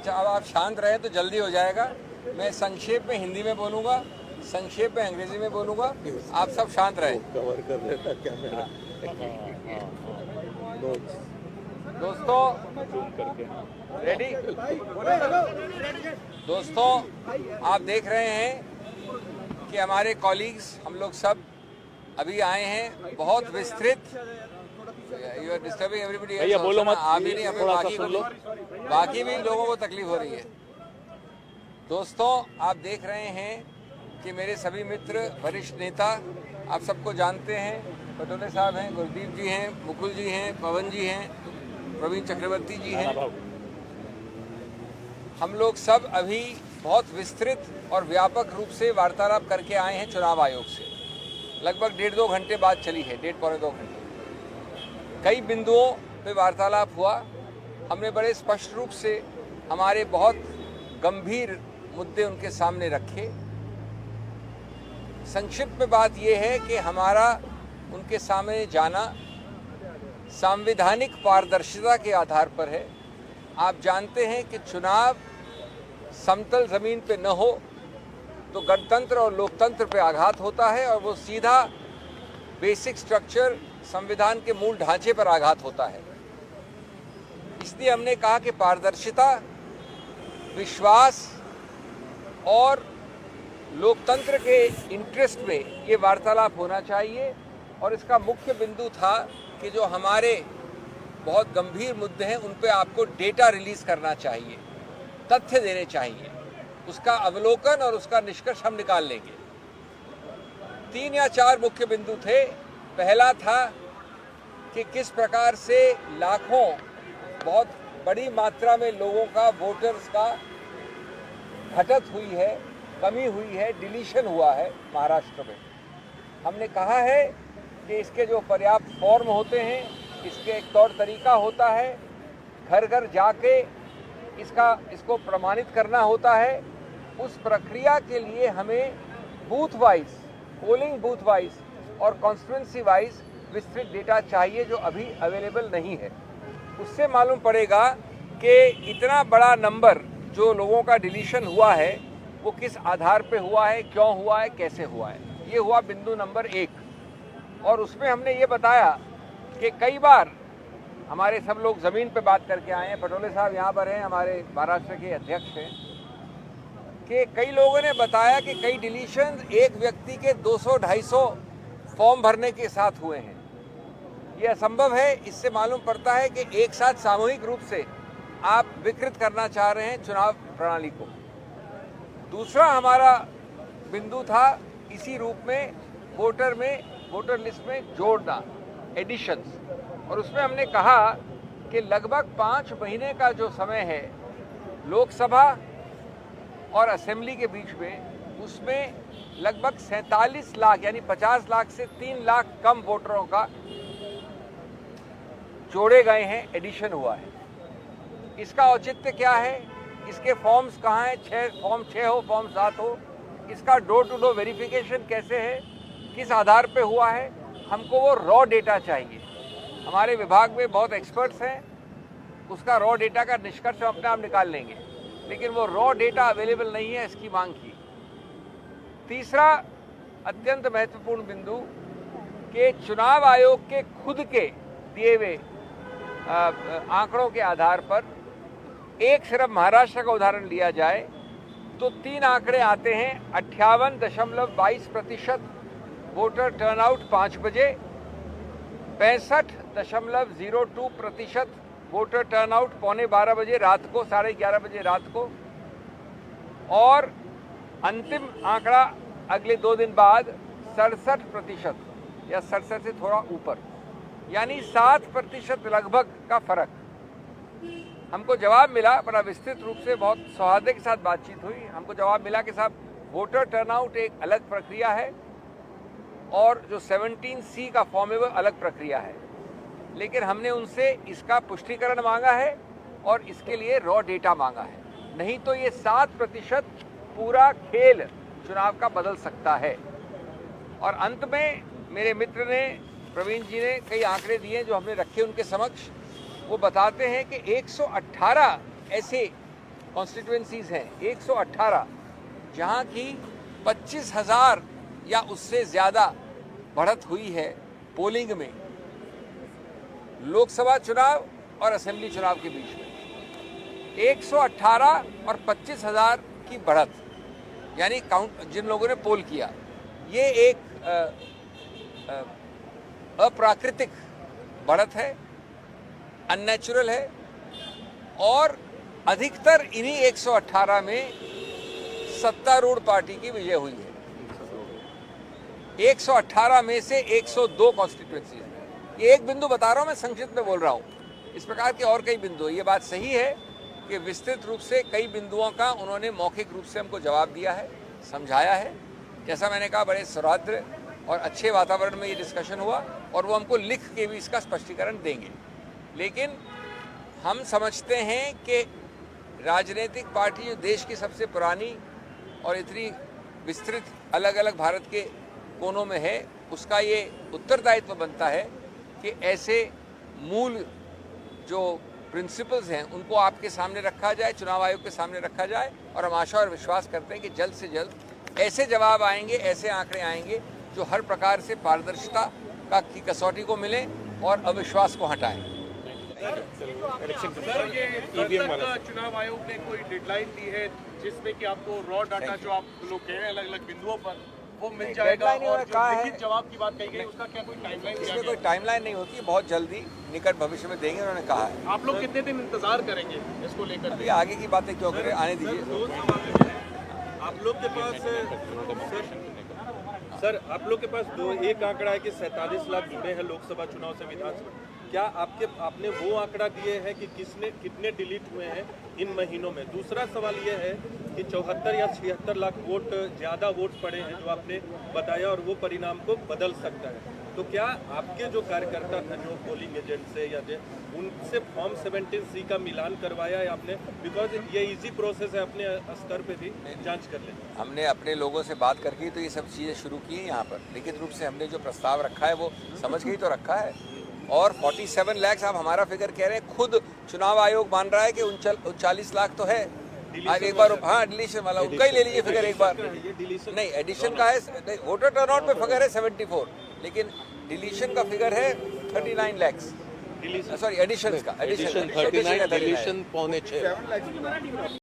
अच्छा, अब आप शांत रहें तो जल्दी हो जाएगा। मैं संक्षेप में हिंदी में बोलूँगा, संक्षेप में अंग्रेजी में बोलूँगा, आप सब शांत रहें। कवर कर लेता कैमरा। दोस्तों रेडी? दोस्तों, आप देख रहे हैं कि हमारे कॉलीग्स, हम लोग सब अभी आए हैं, बहुत विस्तृत। You are disturbing everybody. भैया बोलो मत, आप ही नहीं, हमें बाकी भी लोगों को तकलीफ हो रही है। दोस्तों, आप देख रहे हैं कि मेरे सभी मित्र, वरिष्ठ नेता, आप सबको जानते हैं। पटोले साहब हैं, गुरदीप जी हैं, मुकुल जी हैं, पवन जी हैं, प्रवीण चक्रवर्ती जी हैं। हम लोग सब अभी बहुत विस्तृत और व्यापक रूप से वार्तालाप करके आए हैं चुनाव आयोग से। लगभग 1.5-2 घंटे बाद चली है, 1.5-पौने 2 घंटे। कई बिंदुओं पे वार्तालाप हुआ। हमने बड़े स्पष्ट रूप से हमारे बहुत गंभीर मुद्दे उनके सामने रखे। संक्षिप्त में बात यह है कि हमारा उनके सामने जाना संवैधानिक पारदर्शिता के आधार पर है। आप जानते हैं कि चुनाव समतल जमीन पे न हो तो गणतंत्र और लोकतंत्र पे आघात होता है और वो सीधा बेसिक स्ट्रक्चर, संविधान के मूल ढांचे पर आघात होता है। इसलिए हमने कहा कि पारदर्शिता, विश्वास और लोकतंत्र के इंटरेस्ट में ये वार्तालाप होना चाहिए। और इसका मुख्य बिंदु था कि जो हमारे बहुत गंभीर मुद्दे हैं उन पे आपको डेटा रिलीज करना चाहिए, तथ्य देने चाहिए, उसका अवलोकन और उसका निष्कर्ष हम निकाल लेंगे। 3 या 4 मुख्य बिंदु थे। पहला था कि किस प्रकार से लाखों, बहुत बड़ी मात्रा में लोगों का, वोटर्स का घटत हुई है, कमी हुई है, डिलीशन हुआ है महाराष्ट्र में। हमने कहा है कि इसके जो पर्याप्त फॉर्म होते हैं, इसके एक तौर तरीका होता है, घर घर जाके इसको प्रमाणित करना होता है। उस प्रक्रिया के लिए हमें booth wise, polling booth wise और कॉन्स्टिट्यूंसी वाइज विस्तृत डेटा चाहिए जो अभी अवेलेबल नहीं है। उससे मालूम पड़ेगा कि इतना बड़ा नंबर जो लोगों का डिलीशन हुआ है वो किस आधार पे हुआ है, क्यों हुआ है, कैसे हुआ है। ये हुआ बिंदु नंबर 1। और उसमें हमने ये बताया कि कई बार हमारे सब लोग ज़मीन पे बात करके आए हैं, पटोले साहब यहाँ पर हैं, हमारे महाराष्ट्र के अध्यक्ष हैं, कि कई लोगों ने बताया कि कई डिलीशन एक व्यक्ति के 200-250 फॉर्म भरने के साथ हुए हैं। ये असंभव है। इससे मालूम पड़ता है कि एक साथ सामूहिक रूप से आप विकृत करना चाह रहे हैं चुनाव प्रणाली को। दूसरा हमारा बिंदु था इसी रूप में वोटर लिस्ट में जोड़ना, एडिशंस। और उसमें हमने कहा कि लगभग 5 महीने का जो समय है लोकसभा और असेंबली के बीच में, उसमें लगभग 47 लाख यानी 50 लाख से 3 लाख कम वोटरों का जोड़े गए हैं, एडिशन हुआ है। इसका औचित्य क्या है? इसके फॉर्म्स कहाँ हैं? फॉर्म 6 हो, फॉर्म 7 हो। इसका डोर टू डोर वेरिफिकेशन कैसे है, किस आधार पे हुआ है? हमको वो रॉ डेटा चाहिए। हमारे विभाग में बहुत एक्सपर्ट्स हैं, उसका रॉ डेटा का निष्कर्ष हम अपने आप निकाल लेंगे, लेकिन वो रॉ डेटा अवेलेबल नहीं है, इसकी मांग की। तीसरा अत्यंत महत्वपूर्ण बिंदु कि चुनाव आयोग के खुद के दिए हुए आंकड़ों के आधार पर एक सिर्फ महाराष्ट्र का उदाहरण लिया जाए तो 3 आंकड़े आते हैं। 58.22% वोटर टर्नआउट 5 बजे, 65.02% वोटर टर्नआउट 11:15 बजे रात को, 11:30 बजे रात को, और अंतिम आंकड़ा अगले 2 दिन बाद 67% या 67 से थोड़ा ऊपर, यानी 7% लगभग का फर्क। हमको जवाब मिला, बड़ा विस्तृत रूप से बहुत सौहार्द के साथ बातचीत हुई। हमको जवाब मिला कि साहब वोटर टर्नआउट एक अलग प्रक्रिया है और जो 17C का फॉर्म है वो अलग प्रक्रिया है। लेकिन हमने उनसे इसका पुष्टिकरण मांगा है और इसके लिए रॉ डेटा मांगा है, नहीं तो ये 7% पूरा खेल चुनाव का बदल सकता है। और अंत में मेरे मित्र ने, प्रवीण जी ने कई आंकड़े दिए जो हमने रखे उनके समक्ष। वो बताते हैं कि 118 ऐसे कॉन्स्टिट्यूएंसीज हैं, 118, जहां की 25,000 या उससे ज़्यादा बढ़त हुई है पोलिंग में लोकसभा चुनाव और असेंबली चुनाव के बीच में। 118 और 25,000 की बढ़त, यानी काउंट जिन लोगों ने पोल किया, ये एक अप्राकृतिक बढ़त है, अननेचुरल है, और अधिकतर इन्हीं 118 में सत्तारूढ़ पार्टी की विजय हुई है। 118 में से 102 कॉन्स्टिट्यूएंसी है। ये एक बिंदु बता रहा हूं, मैं संक्षिप्त में बोल रहा हूं। इस प्रकार के और कई बिंदु। ये बात सही है कि विस्तृत रूप से कई बिंदुओं का उन्होंने मौखिक रूप से हमको जवाब दिया है, समझाया है। जैसा मैंने कहा, बड़े सौहार्द और अच्छे वातावरण में ये डिस्कशन हुआ, और वो हमको लिख के भी इसका स्पष्टीकरण देंगे। लेकिन हम समझते हैं कि राजनीतिक पार्टी जो देश की सबसे पुरानी और इतनी विस्तृत अलग अलग भारत के कोनों में है, उसका ये उत्तरदायित्व बनता है कि ऐसे मूल जो प्रिंसिपल्स हैं उनको आपके सामने रखा जाए, चुनाव आयोग के सामने रखा जाए, और हम आशा और विश्वास करते हैं कि जल्द से जल्द ऐसे जवाब आएंगे, ऐसे आंकड़े आएंगे जो हर प्रकार से पारदर्शिता की कसौटी को मिले और अविश्वास को हटाएं। चुनाव आयोग ने कोई डेडलाइन दी है जिसमें कि आपको रॉ डाटा जो आप लोग कह रहे हैं अलग अलग बिंदुओं पर वो मिल जाएगा, और जो लिखित जवाब की बात कही गई उसका क्या कोई टाइमलाइन? इसमें कोई टाइमलाइन नहीं होती, बहुत जल्दी निकट भविष्य में देंगे, उन्होंने कहा है। आप लोग कितने दिन इंतजार करेंगे इसको लेकर? अभी आगे की बातें क्यों करें, आने दीजिए। आप लोग के पास सर, आप लोग के पास एक आंकड़ा है कि 47 लाख जुड़े हैं लोकसभा चुनाव से विधानसभा। क्या आपने वो आंकड़ा दिए हैं कि कितने डिलीट हुए हैं इन महीनों में? दूसरा सवाल ये है कि 74 या 76 लाख वोट ज़्यादा वोट पड़े हैं जो आपने बताया, और वो परिणाम को बदल सकता है। तो क्या आपके जो कार्यकर्ता थे, जो पोलिंग एजेंट से या उनसे फॉर्म 17C का मिलान करवाया है आपने? बिकॉज ये इजी प्रोसेस है, अपने स्तर पे भी जांच कर लें। हमने अपने लोगों से बात करके तो ये सब चीज़ें शुरू की हैं। यहाँ पर लिखित रूप से हमने जो प्रस्ताव रखा है वो समझ के ही तो रखा है। और 47 लाख आप हमारा फिगर कह रहे हैं, खुद चुनाव आयोग मान रहा है कि 39 लाख तो है। आज एक बार, हाँ, डिलीशन वाला उनका ही ले लीजिए फिगर एक बार। नहीं, एडिशन का है, वोटर टर्नआउट में फिगर है 74, लेकिन डिलीशन का फिगर है 39 लाख। सॉरी, एडिशन का, एडिशन 39, पौने 6।